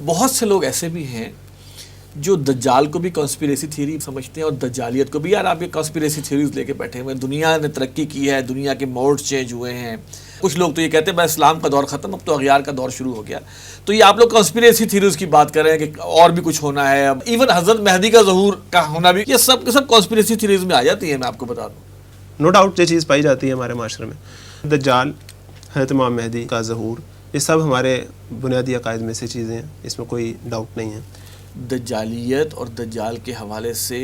بہت سے لوگ ایسے بھی ہیں جو دجال کو بھی کانسپیریسی تھیوری سمجھتے ہیں اور دجالیت کو بھی. یار آپ یہ کانسپیریسی تھیوریز لے کے بیٹھے ہوئے ہیں, دنیا نے ترقی کی ہے, دنیا کے موڈ چینج ہوئے ہیں. کچھ لوگ تو یہ کہتے ہیں بھائی اسلام کا دور ختم, اب تو اغیار کا دور شروع ہو گیا. تو یہ آپ لوگ کانسپیریسی تھیوریز کی بات کر رہے ہیں کہ اور بھی کچھ ہونا ہے, ایون حضرت مہدی کا ظہور کا ہونا بھی, یہ سب کے سب کانسپیریسی تھیوریز میں آ جاتی ہے. میں آپ کو بتا دوں, نو ڈاؤٹ یہ چیز پائی جاتی ہے ہمارے معاشرے میں. دجال, حضرت امام مہدی کا ظہور, یہ سب ہمارے بنیادی عقائد میں سے چیزیں ہیں, اس میں کوئی ڈاؤٹ نہیں ہے. دجالیت اور دجال کے حوالے سے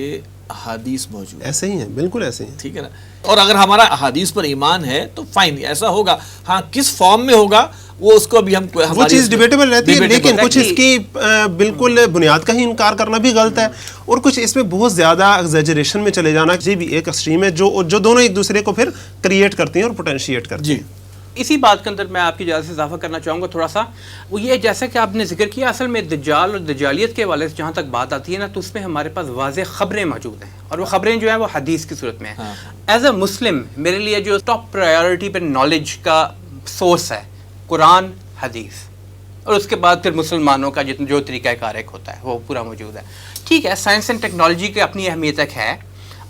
احادیث موجود ہیں, ایسے ہی ہیں, بالکل ایسے ہیں, ٹھیک ہے نا. اور اگر ہمارا احادیث پر ایمان ہے تو فائن, ایسا ہوگا. ہاں کس فارم میں ہوگا وہ اس کو بھی ہم وہ چیز ڈیبیٹیبل رہتی ہے, لیکن کچھ اس کی بالکل بنیاد کا ہی انکار کرنا بھی غلط ہے, اور کچھ اس میں بہت زیادہ ایگزیجریشن میں چلے جانا یہ بھی ایک اسٹریم ہے جو دونوں ایک دوسرے کو پھر کریٹ کرتی ہیں اور پوٹینشیٹ کرتی ہیں. اسی بات کے اندر میں آپ کی اجازت سے اضافہ کرنا چاہوں گا تھوڑا سا. وہ یہ جیسا کہ آپ نے ذکر کیا, اصل میں دجال اور دجالیت کے حوالے سے جہاں تک بات آتی ہے نا, تو اس میں ہمارے پاس واضح خبریں موجود ہیں, اور وہ خبریں جو ہیں وہ حدیث کی صورت میں ہیں. ایز اے مسلم میرے لیے جو ٹاپ پرائیورٹی پہ نالج کا سورس ہے قرآن حدیث, اور اس کے بعد پھر مسلمانوں کا جو طریقہ کار ایک ہوتا ہے وہ پورا موجود ہے. ٹھیک ہے, سائنس اینڈ ٹیکنالوجی کی اپنی اہمیت ایک ہے,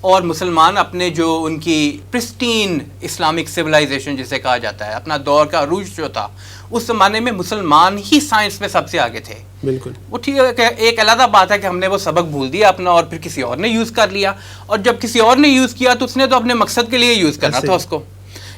اور مسلمان اپنے جو ان کی پرسٹین اسلامک سویلائزیشن جسے کہا جاتا ہے, اپنا دور کا عروج جو تھا اس زمانے میں مسلمان ہی سائنس میں سب سے آگے تھے. بالکل وہ ٹھیک ہے, ایک علیحدہ بات ہے کہ ہم نے وہ سبق بھول دیا اپنا, اور پھر کسی اور نے یوز کر لیا, اور جب کسی اور نے یوز کیا تو اس نے تو اپنے مقصد کے لیے یوز کرنا تھا اس کو.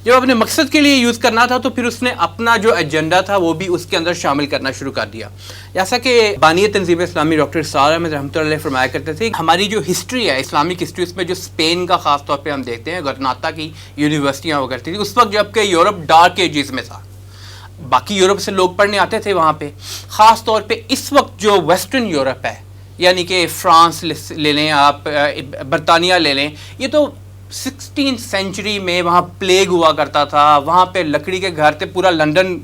جب اپنے مقصد کے لیے یوز کرنا تھا تو پھر اس نے اپنا جو ایجنڈا تھا وہ بھی اس کے اندر شامل کرنا شروع کر دیا. جیسا کہ بانی تنظیم اسلامی ڈاکٹر اسرار احمد رحمۃ اللہ علیہ فرمایا کرتے تھے, ہماری جو ہسٹری ہے اسلامک ہسٹری, اس میں جو اسپین کا خاص طور پہ ہم دیکھتے ہیں, غرناطہ کی یونیورسٹیاں ہوا کرتی تھی اس وقت جب کہ یورپ ڈارک ایجز میں تھا, باقی یورپ سے لوگ پڑھنے آتے تھے وہاں پہ. خاص طور پہ اس وقت جو ویسٹرن یورپ ہے, یعنی کہ فرانس لے لیں آپ, برطانیہ لے لیں, یہ تو 16 سینچری میں وہاں پلیگ ہوا کرتا تھا, وہاں پہ لکڑی کے گھر تھے, پورا لندن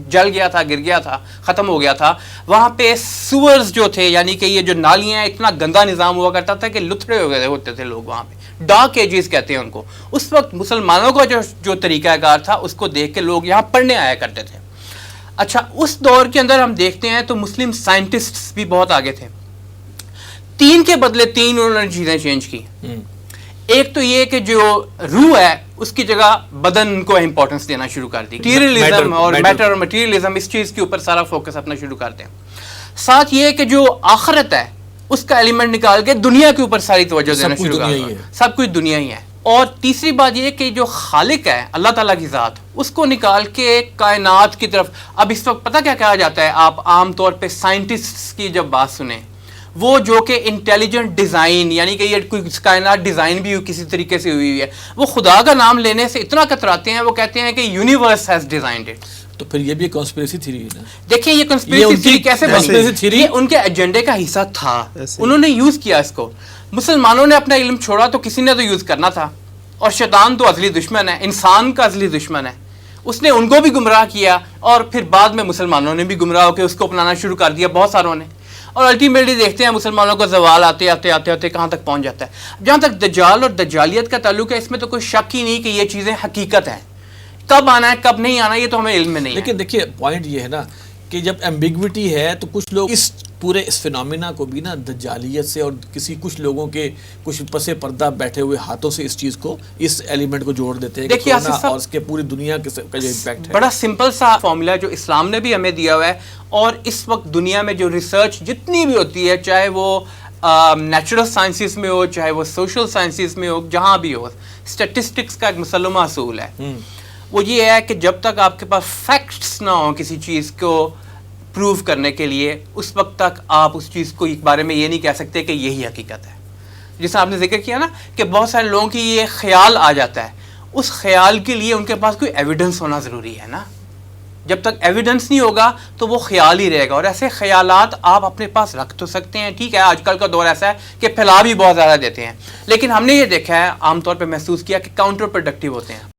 جل گیا تھا, گر گیا تھا, ختم ہو گیا تھا. وہاں پہ سورز جو تھے, یعنی کہ یہ جو نالیاں, اتنا گندا نظام ہوا کرتا تھا کہ لتھڑے ہو گئے ہوتے تھے لوگ وہاں پہ. ڈارک ایجز کہتے ہیں ان کو. اس وقت مسلمانوں کا جو طریقہ کار تھا اس کو دیکھ کے لوگ یہاں پڑھنے آیا کرتے تھے. اچھا, اس دور کے اندر ہم دیکھتے ہیں تو مسلم سائنٹسٹ بھی بہت آگے تھے. 3 کے بدلے 3 انہوں نے چیزیں چینج کی. ایک تو یہ کہ جو روح ہے اس کی جگہ بدن کو امپورٹنس دینا شروع کر دی, مٹیریلزم اور میٹر اور مٹیریلزم, اس چیز کے اوپر سارا فوکس اپنا شروع کرتے ہیں. ساتھ یہ کہ جو آخرت ہے اس کا ایلیمنٹ نکال کے دنیا کے اوپر ساری توجہ دینا شروع کر دیا, سب کچھ دنیا ہی ہے. اور تیسری بات یہ کہ جو خالق ہے اللہ تعالیٰ کی ذات, اس کو نکال کے کائنات کی طرف. اب اس وقت پتہ کیا کہا جاتا ہے, آپ عام طور پہ سائنٹسٹ کی جب بات سنیں, وہ جو کہ انٹیلیجنٹ ڈیزائن, یعنی کہ یہ کوئی کائنات ڈیزائن بھی کسی طریقے سے ہوئی ہے, وہ خدا کا نام لینے سے اتنا کتراتے ہیں, وہ کہتے ہیں کہ یونیورس ہیز ڈیزائنڈ اٹ. تو پھر یہ بھی کانسپیریسی تھیوری ہے نا. دیکھیں یہ کانسپیریسی تھیوری کیسے بنی, یہ ان کے ایجنڈے کا حصہ تھا, انہوں نے یوز کیا اس کو. مسلمانوں نے اپنا علم چھوڑا تو کسی نے تو یوز کرنا تھا, اور شیطان تو ازلی دشمن ہے, انسان کا ازلی دشمن ہے, اس نے ان کو بھی گمراہ کیا, اور پھر بعد میں مسلمانوں نے بھی گمراہ ہو کے اس کو اپنانا شروع کر دیا بہت ساروں نے. اور الٹیمیٹلی دیکھتے ہیں مسلمانوں کا زوال آتے آتے آتے آتے کہاں تک پہنچ جاتا ہے. جہاں تک دجال اور دجالیت کا تعلق ہے, اس میں تو کوئی شک ہی نہیں کہ یہ چیزیں حقیقت ہیں. کب آنا ہے کب نہیں آنا یہ تو ہمیں علم میں نہیں ہے. لیکن دیکھیے پوائنٹ یہ ہے نا کہ جب ایمبیگوٹی ہے تو کچھ لوگ اس پورے اس فینومینا کو بھی نا دجالیت سے, اور کچھ لوگوں کے کچھ پس پردہ بیٹھے ہوئے ہاتھوں سے اس چیز کو, اس ایلیمنٹ کو جوڑ دیتے ہیں. دیکھیے اور اس کے پوری دنیا کا جو امپیکٹ ہے, بڑا سمپل سا فارمولا جو اسلام نے بھی ہمیں دیا ہوا ہے, اور اس وقت دنیا میں جو ریسرچ جتنی بھی ہوتی ہے, چاہے وہ نیچرل سائنسز میں ہو, چاہے وہ سوشل سائنسز میں ہو, جہاں بھی ہو, اسٹیٹسٹکس کا ایک مسلمہ اصول ہے. وہ یہ ہے کہ جب تک آپ کے پاس فیکٹس نہ ہوں کسی چیز کو پروو کرنے کے لیے, اس وقت تک آپ اس چیز کو ایک بارے میں یہ نہیں کہہ سکتے کہ یہی حقیقت ہے. جیسا آپ نے ذکر کیا نا کہ بہت سارے لوگوں کی یہ خیال آ جاتا ہے, اس خیال کے لیے ان کے پاس کوئی ایویڈنس ہونا ضروری ہے نا. جب تک ایویڈنس نہیں ہوگا تو وہ خیال ہی رہے گا, اور ایسے خیالات آپ اپنے پاس رکھ تو سکتے ہیں, ٹھیک ہے آج کل کا دور ایسا ہے کہ پھیلا بھی بہت زیادہ دیتے ہیں, لیکن ہم نے یہ دیکھا ہے عام طور پہ محسوس کیا کہ کاؤنٹر پروڈکٹیو ہوتے ہیں.